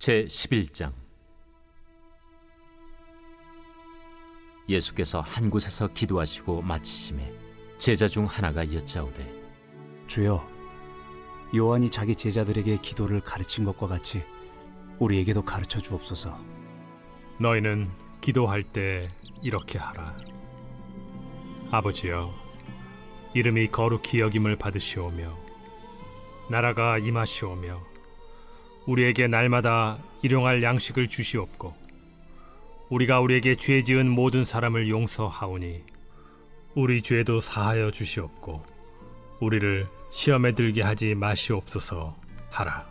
제11장. 예수께서 한 곳에서 기도하시고 마치심에 제자 중 하나가 여짜오되, 주여, 요한이 자기 제자들에게 기도를 가르친 것과 같이 우리에게도 가르쳐 주옵소서. 너희는 기도할 때 이렇게 하라. 아버지여, 이름이 거룩히 여김을 받으시오며 나라가 임하시오며 우리에게 날마다 일용할 양식을 주시옵고, 우리가 우리에게 죄 지은 모든 사람을 용서하오니 우리 죄도 사하여 주시옵고, 우리를 시험에 들게 하지 마시옵소서 하라.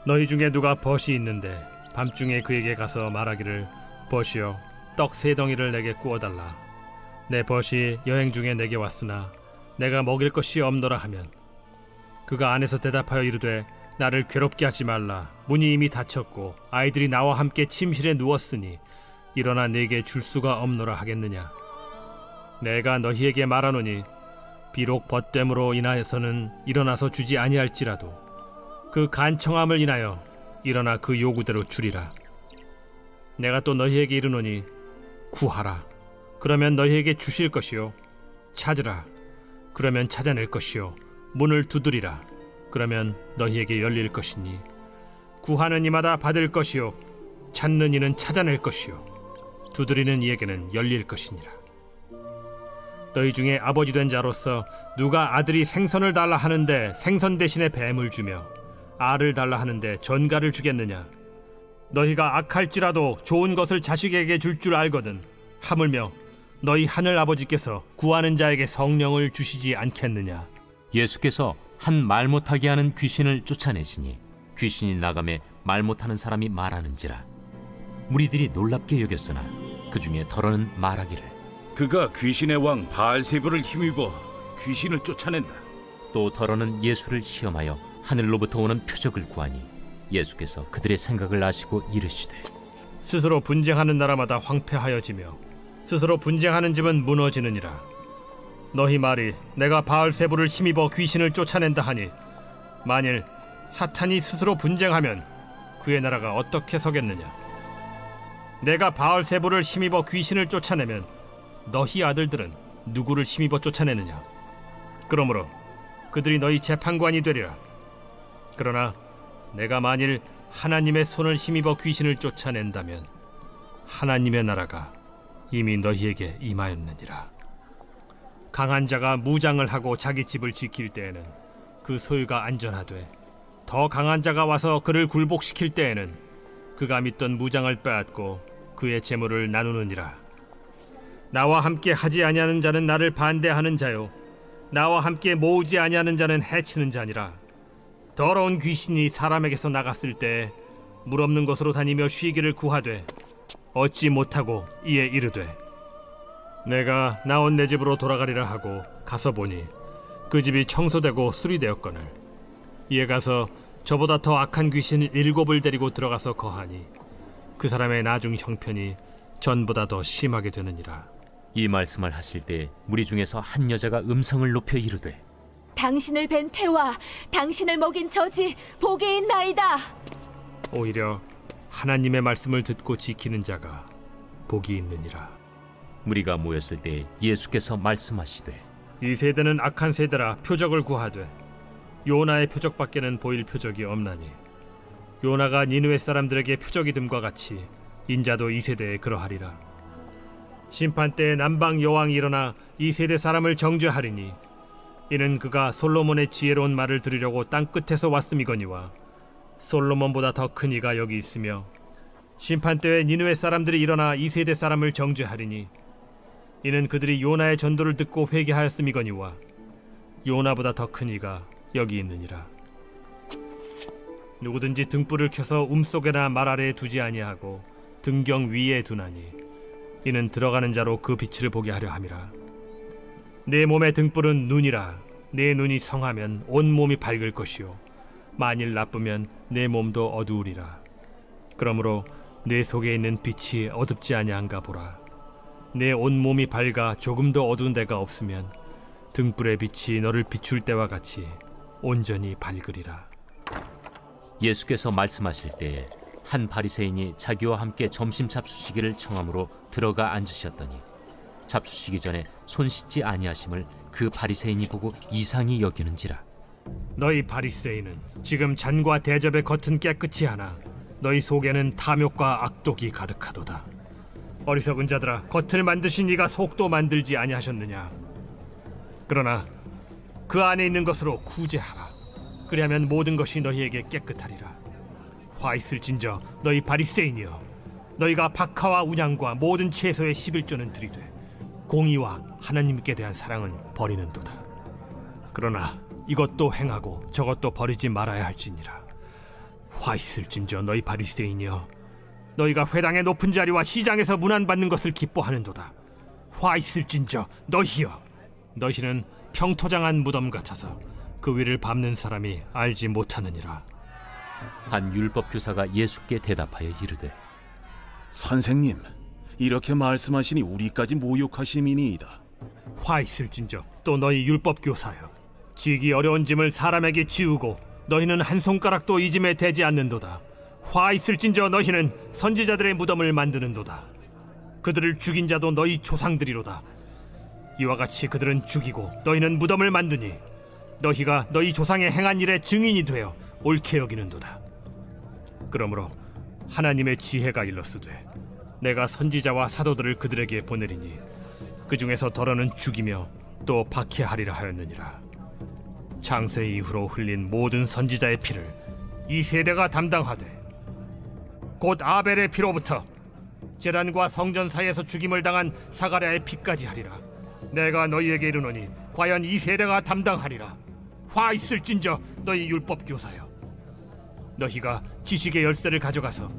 너희 중에 누가 벗이 있는데 밤중에 그에게 가서 말하기를, 벗이여, 떡 3덩이를 내게 구워달라. 내 벗이 여행 중에 내게 왔으나 내가 먹일 것이 없노라 하면, 그가 안에서 대답하여 이르되, 나를 괴롭게 하지 말라. 문이 이미 닫혔고 아이들이 나와 함께 침실에 누웠으니 일어나 내게 줄 수가 없노라 하겠느냐. 내가 너희에게 말하노니 비록 벗됨으로 인하여서는 일어나서 주지 아니할지라도 그 간청함을 인하여 일어나 그 요구대로 주리라. 내가 또 너희에게 이르노니 구하라, 그러면 너희에게 주실 것이요, 찾으라, 그러면 찾아낼 것이요, 문을 두드리라, 그러면 너희에게 열릴 것이니, 구하는 이마다 받을 것이요, 찾는 이는 찾아낼 것이요, 두드리는 이에게는 열릴 것이니라. 너희 중에 아버지 된 자로서 누가 아들이 생선을 달라 하는데 생선 대신에 뱀을 주며 알을 달라 하는데 전갈을 주겠느냐? 너희가 악할지라도 좋은 것을 자식에게 줄 줄 알거든 하물며 너희 하늘 아버지께서 구하는 자에게 성령을 주시지 않겠느냐. 예수께서 한 말 못하게 하는 귀신을 쫓아내시니 귀신이 나가매 말 못하는 사람이 말하는지라. 무리들이 놀랍게 여겼으나 그 중에 더러는 말하기를, 그가 귀신의 왕 바알세불을 힘입어 귀신을 쫓아낸다. 또 더러는 예수를 시험하여 하늘로부터 오는 표적을 구하니 예수께서 그들의 생각을 아시고 이르시되, 스스로 분쟁하는 나라마다 황폐하여지며 스스로 분쟁하는 집은 무너지느니라. 너희 말이 내가 바알세불을 힘입어 귀신을 쫓아낸다 하니, 만일 사탄이 스스로 분쟁하면 그의 나라가 어떻게 서겠느냐. 내가 바알세불을 힘입어 귀신을 쫓아내면 너희 아들들은 누구를 힘입어 쫓아내느냐. 그러므로 그들이 너희 재판관이 되리라. 그러나 내가 만일 하나님의 손을 힘입어 귀신을 쫓아낸다면 하나님의 나라가 이미 너희에게 임하였느니라. 강한 자가 무장을 하고 자기 집을 지킬 때에는 그 소유가 안전하되, 더 강한 자가 와서 그를 굴복시킬 때에는 그가 믿던 무장을 빼앗고 그의 재물을 나누느니라. 나와 함께 하지 아니하는 자는 나를 반대하는 자요, 나와 함께 모으지 아니하는 자는 해치는 자니라. 더러운 귀신이 사람에게서 나갔을 때 물 없는 곳으로 다니며 쉬기를 구하되 얻지 못하고 이에 이르되, 내가 나온 내 집으로 돌아가리라 하고 가서 보니 그 집이 청소되고 수리되었거늘, 이에 가서 저보다 더 악한 귀신 7을 데리고 들어가서 거하니 그 사람의 나중 형편이 전보다 더 심하게 되느니라. 이 말씀을 하실 때 무리 중에서 한 여자가 음성을 높여 이르되, 당신을 뵌 태와 당신을 먹인 저지 복이 있나이다. 오히려 하나님의 말씀을 듣고 지키는 자가 복이 있느니라. 무리가 모였을 때 예수께서 말씀하시되, 이 세대는 악한 세대라 표적을 구하되 요나의 표적밖에는 보일 표적이 없나니, 요나가 니느웨 사람들에게 표적이 됨과 같이 인자도 이 세대에 그러하리라. 심판 때에 남방 여왕이 일어나 이 세대 사람을 정죄하리니, 이는 그가 솔로몬의 지혜로운 말을 들으려고 땅 끝에서 왔음이거니와 솔로몬보다 더 큰 이가 여기 있으며, 심판 때에 니느웨 사람들이 일어나 이 세대 사람을 정죄하리니, 이는 그들이 요나의 전도를 듣고 회개하였음이거니와 요나보다 더 큰 이가 여기 있느니라. 누구든지 등불을 켜서 움속에나 말 아래에 두지 아니하고 등경 위에 두나니, 이는 들어가는 자로 그 빛을 보게 하려 함이라. 내 몸의 등불은 눈이라. 내 눈이 성하면 온 몸이 밝을 것이요, 만일 나쁘면 내 몸도 어두우리라. 그러므로 내 속에 있는 빛이 어둡지 아니한가 보라. 내 온 몸이 밝아 조금도 어두운 데가 없으면 등불의 빛이 너를 비출 때와 같이 온전히 밝으리라. 예수께서 말씀하실 때에 한 바리새인이 자기와 함께 점심 잡수시기를 청함으로 들어가 앉으셨더니 잡수시기 전에 손 씻지 아니하심을 그 바리새인이 보고 이상히 여기는지라. 너희 바리새인은 지금 잔과 대접의 겉은 깨끗이 하나 너희 속에는 탐욕과 악독이 가득하도다. 어리석은 자들아, 겉을 만드신 이가 속도 만들지 아니하셨느냐? 그러나 그 안에 있는 것으로 구제하라. 그리하면 모든 것이 너희에게 깨끗하리라. 화 있을진저 너희 바리새인이여, 너희가 박하와 운양과 모든 채소의 11조는 들이되 공의와 하나님께 대한 사랑은 버리는도다. 그러나 이것도 행하고 저것도 버리지 말아야 할지니라. 화 있을진저 너희 바리새인이여, 너희가 회당의 높은 자리와 시장에서 문안받는 것을 기뻐하는도다. 화 있을진저 너희여, 너희는 평토장한 무덤 같아서 그 위를 밟는 사람이 알지 못하느니라. 한 율법 교사가 예수께 대답하여 이르되, 선생님, 이렇게 말씀하시니 우리까지 모욕하심이니이다. 화 있을진저 또 너희 율법 교사여, 지기 어려운 짐을 사람에게 지우고 너희는 한 손가락도 이 짐에 대지 않는도다. 화 있을진저 너희는 선지자들의 무덤을 만드는도다. 그들을 죽인 자도 너희 조상들이로다. 이와 같이 그들은 죽이고 너희는 무덤을 만드니 너희가 너희 조상의 행한 일의 증인이 되어 옳게 여기는도다. 그러므로 하나님의 지혜가 일렀으되 내가 선지자와 사도들을 그들에게 보내리니 그 중에서 더러는 죽이며 또 박해하리라 하였느니라. 창세 이후로 흘린 모든 선지자의 피를 이 세대가 담당하되 곧 아벨의 피로부터 제단과 성전 사이에서 죽임을 당한 사가랴의 피까지 하리라. 내가 너희에게 이르노니 과연 이 세대가 담당하리라. 화 있을진저 너희 율법 교사여, 너희가 지식의 열쇠를 가져가서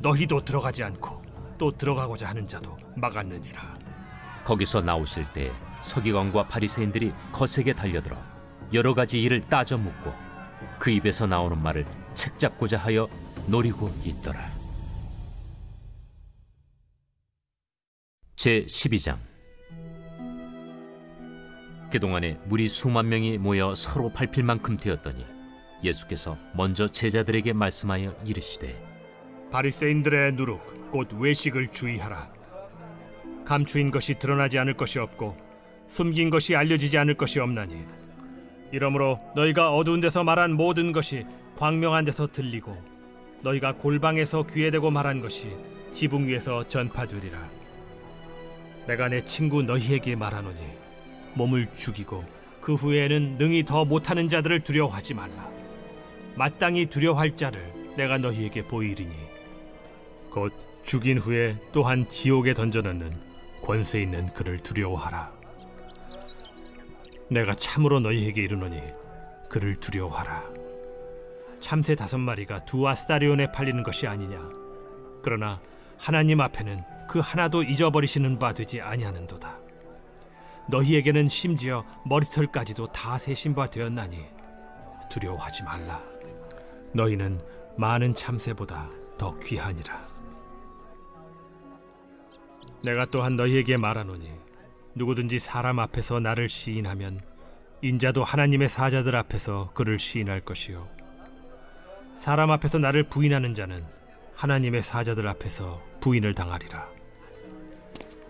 너희도 들어가지 않고 또 들어가고자 하는 자도 막았느니라. 거기서 나오실 때 서기관과 바리새인들이 거세게 달려들어 여러 가지 일을 따져 묻고 그 입에서 나오는 말을 책잡고자 하여 노리고 있더라. 제12장. 그동안에 무리 수만 명이 모여 서로 밟힐 만큼 되었더니 예수께서 먼저 제자들에게 말씀하여 이르시되, 바리새인들의 누룩 곧 외식을 주의하라. 감추인 것이 드러나지 않을 것이 없고 숨긴 것이 알려지지 않을 것이 없나니, 이러므로 너희가 어두운 데서 말한 모든 것이 광명한 데서 들리고 너희가 골방에서 귀에 대고 말한 것이 지붕 위에서 전파되리라. 내가 내 친구 너희에게 말하노니 몸을 죽이고 그 후에는 능히 더 못하는 자들을 두려워하지 말라. 마땅히 두려워할 자를 내가 너희에게 보이리니 곧 죽인 후에 또한 지옥에 던져넣는 권세 있는 그를 두려워하라. 내가 참으로 너희에게 이르노니 그를 두려워하라. 참새 5마리가 2아스타리온에 팔리는 것이 아니냐? 그러나 하나님 앞에는 그 하나도 잊어버리시는 바 되지 아니하는도다. 너희에게는 심지어 머리털까지도 다 세신 바 되었나니 두려워하지 말라. 너희는 많은 참새보다 더 귀하니라. 내가 또한 너희에게 말하노니 누구든지 사람 앞에서 나를 시인하면 인자도 하나님의 사자들 앞에서 그를 시인할 것이요, 사람 앞에서 나를 부인하는 자는 하나님의 사자들 앞에서 부인을 당하리라.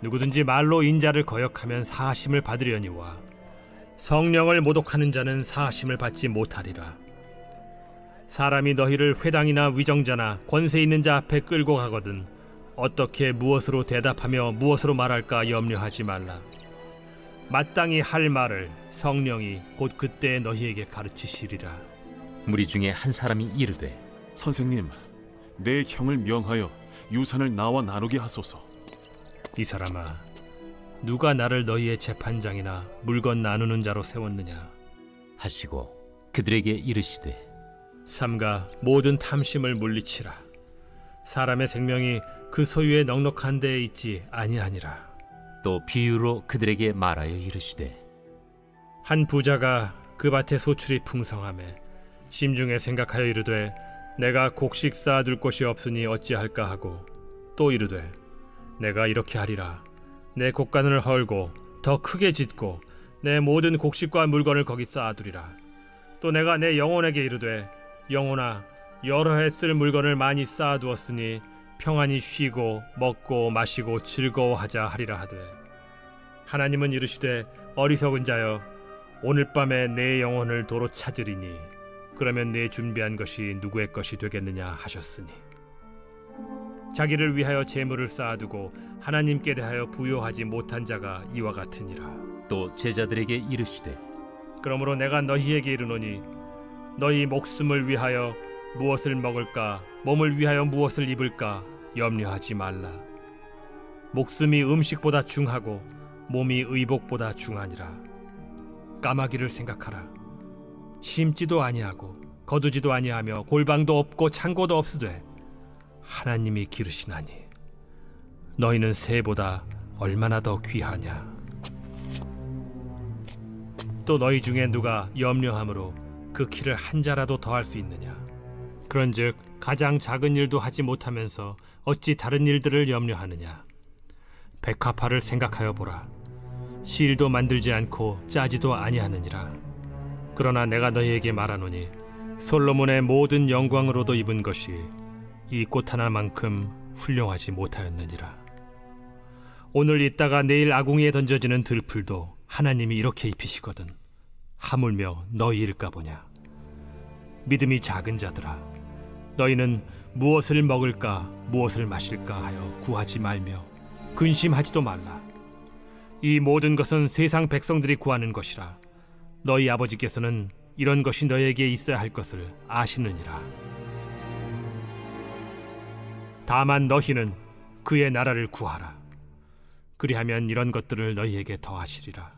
누구든지 말로 인자를 거역하면 사하심을 받으려니와 성령을 모독하는 자는 사하심을 받지 못하리라. 사람이 너희를 회당이나 위정자나 권세 있는 자 앞에 끌고 가거든 어떻게 무엇으로 대답하며 무엇으로 말할까 염려하지 말라. 마땅히 할 말을 성령이 곧 그때 너희에게 가르치시리라. 무리 중에 한 사람이 이르되, 선생님, 내 형을 명하여 유산을 나와 나누게 하소서. 이 사람아, 누가 나를 너희의 재판장이나 물건 나누는 자로 세웠느냐 하시고 그들에게 이르시되, 삼가 모든 탐심을 물리치라. 사람의 생명이 그 소유의 넉넉한 데에 있지 아니하니라. 또 비유로 그들에게 말하여 이르시되, 한 부자가 그 밭에 소출이 풍성하매 심중에 생각하여 이르되 내가 곡식 쌓아둘 곳이 없으니 어찌할까 하고, 또 이르되 내가 이렇게 하리라. 내 곡간을 헐고 더 크게 짓고 내 모든 곡식과 물건을 거기 쌓아두리라. 또 내가 내 영혼에게 이르되 영혼아, 여러 해 쓸 물건을 많이 쌓아두었으니 평안히 쉬고 먹고 마시고 즐거워하자 하리라 하되, 하나님은 이르시되 어리석은 자여, 오늘 밤에 내 영혼을 도로 찾으리니 그러면 내 준비한 것이 누구의 것이 되겠느냐 하셨으니, 자기를 위하여 재물을 쌓아두고 하나님께 대하여 부요하지 못한 자가 이와 같으니라. 또 제자들에게 이르시되 그러므로 내가 너희에게 이르노니 너희 목숨을 위하여 무엇을 먹을까, 몸을 위하여 무엇을 입을까 염려하지 말라. 목숨이 음식보다 중하고 몸이 의복보다 중하니라. 까마귀를 생각하라. 심지도 아니하고 거두지도 아니하며 골방도 없고 창고도 없으되 하나님이 기르시나니 너희는 새보다 얼마나 더 귀하냐. 또 너희 중에 누가 염려함으로 그 키를 한 자라도 더할 수 있느냐. 그런즉 가장 작은 일도 하지 못하면서 어찌 다른 일들을 염려하느냐. 백합화를 생각하여 보라. 실도 만들지 않고 짜지도 아니하느니라. 그러나 내가 너희에게 말하노니 솔로몬의 모든 영광으로도 입은 것이 이 꽃 하나만큼 훌륭하지 못하였느니라. 오늘 있다가 내일 아궁이에 던져지는 들풀도 하나님이 이렇게 입히시거든 하물며 너희일까 보냐. 믿음이 작은 자들아, 너희는 무엇을 먹을까 무엇을 마실까 하여 구하지 말며 근심하지도 말라. 이 모든 것은 세상 백성들이 구하는 것이라. 너희 아버지께서는 이런 것이 너희에게 있어야 할 것을 아시느니라. 다만 너희는 그의 나라를 구하라. 그리하면 이런 것들을 너희에게 더하시리라.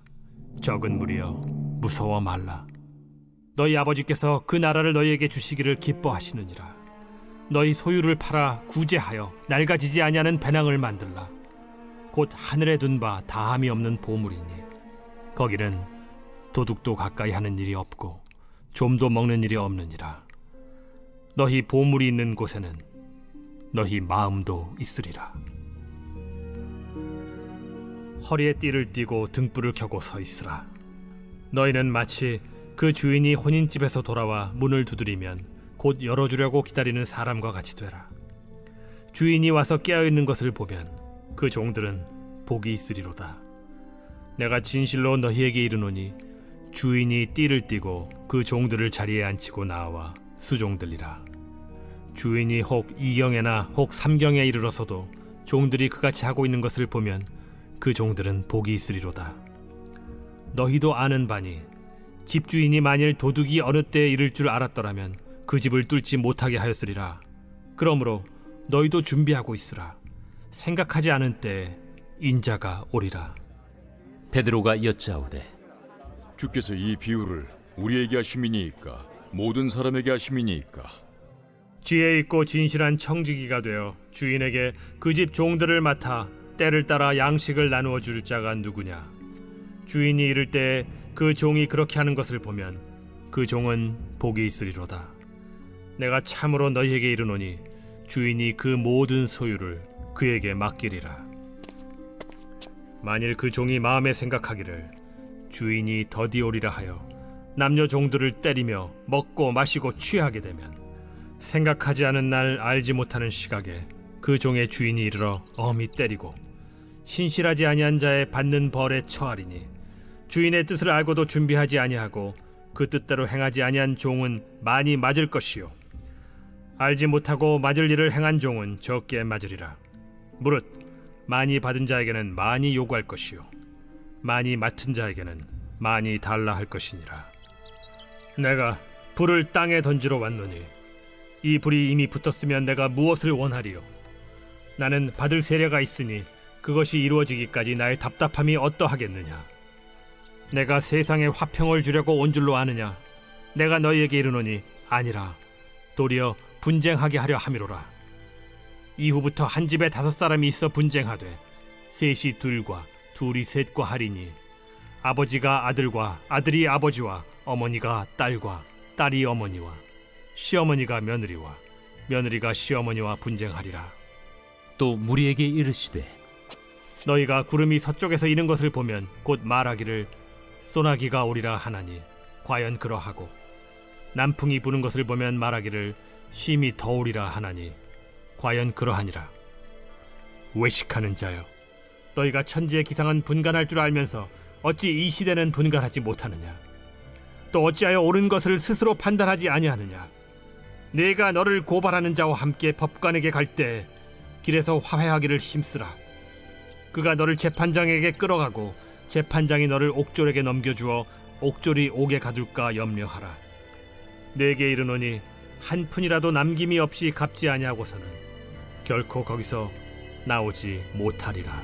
적은 무리여, 무서워 말라. 너희 아버지께서 그 나라를 너희에게 주시기를 기뻐하시느니라. 너희 소유를 팔아 구제하여 낡아지지 아니하는 배낭을 만들라. 곧 하늘에 둔 바 다함이 없는 보물이니 거기는 도둑도 가까이 하는 일이 없고 좀도 먹는 일이 없느니라. 너희 보물이 있는 곳에는 너희 마음도 있으리라. 허리에 띠를 띠고 등불을 켜고 서 있으라. 너희는 마치 그 주인이 혼인집에서 돌아와 문을 두드리면 곧 열어주려고 기다리는 사람과 같이 되라. 주인이 와서 깨어있는 것을 보면 그 종들은 복이 있으리로다. 내가 진실로 너희에게 이르노니 주인이 띠를 띠고 그 종들을 자리에 앉히고 나와 수종들리라. 주인이 혹 2경에나 혹 3경에 이르러서도 종들이 그같이 하고 있는 것을 보면 그 종들은 복이 있으리로다. 너희도 아는 바니 집주인이 만일 도둑이 어느 때에 이를 줄 알았더라면 그 집을 뚫지 못하게 하였으리라. 그러므로 너희도 준비하고 있으라. 생각하지 않은 때에 인자가 오리라. 베드로가 여짜오되 주께서 이 비유를 우리에게 하심이니이까 모든 사람에게 하심이니이까? 지혜 있고 진실한 청지기가 되어 주인에게 그 집 종들을 맡아 때를 따라 양식을 나누어 줄 자가 누구냐. 주인이 이를 때에 그 종이 그렇게 하는 것을 보면 그 종은 복이 있으리로다. 내가 참으로 너희에게 이르노니 주인이 그 모든 소유를 그에게 맡기리라. 만일 그 종이 마음에 생각하기를 주인이 더디 오리라 하여 남녀 종들을 때리며 먹고 마시고 취하게 되면 생각하지 않은 날 알지 못하는 시각에 그 종의 주인이 이르러 엄히 때리고 신실하지 아니한 자의 받는 벌에 처하리니, 주인의 뜻을 알고도 준비하지 아니하고 그 뜻대로 행하지 아니한 종은 많이 맞을 것이요 알지 못하고 맞을 일을 행한 종은 적게 맞으리라. 무릇 많이 받은 자에게는 많이 요구할 것이요 많이 맡은 자에게는 많이 달라 할 것이니라. 내가 불을 땅에 던지러 왔노니 이 불이 이미 붙었으면 내가 무엇을 원하리요. 나는 받을 세례가 있으니 그것이 이루어지기까지 나의 답답함이 어떠하겠느냐. 내가 세상에 화평을 주려고 온 줄로 아느냐. 내가 너희에게 이르노니 아니라 도리어 분쟁하게 하려 함이로라. 이후부터 한 집에 5사람이 있어 분쟁하되 셋이 둘과 둘이 셋과 하리니 아버지가 아들과 아들이 아버지와 어머니가 딸과 딸이 어머니와 시어머니가 며느리와 며느리가 시어머니와 분쟁하리라. 또 무리에게 이르시되 너희가 구름이 서쪽에서 이는 것을 보면 곧 말하기를 소나기가 오리라 하나니 과연 그러하고, 남풍이 부는 것을 보면 말하기를 심히 더우리라 하나니 과연 그러하니라. 외식하는 자여, 너희가 천지의 기상은 분간할 줄 알면서 어찌 이 시대는 분간하지 못하느냐? 또 어찌하여 옳은 것을 스스로 판단하지 아니하느냐? 내가 너를 고발하는 자와 함께 법관에게 갈 때 길에서 화해하기를 힘쓰라. 그가 너를 재판장에게 끌어가고 재판장이 너를 옥졸에게 넘겨주어 옥졸이 옥에 가둘까 염려하라. 내게 이르노니 한 푼이라도 남김이 없이 갚지 아니하고서는 결코 거기서 나오지 못하리라.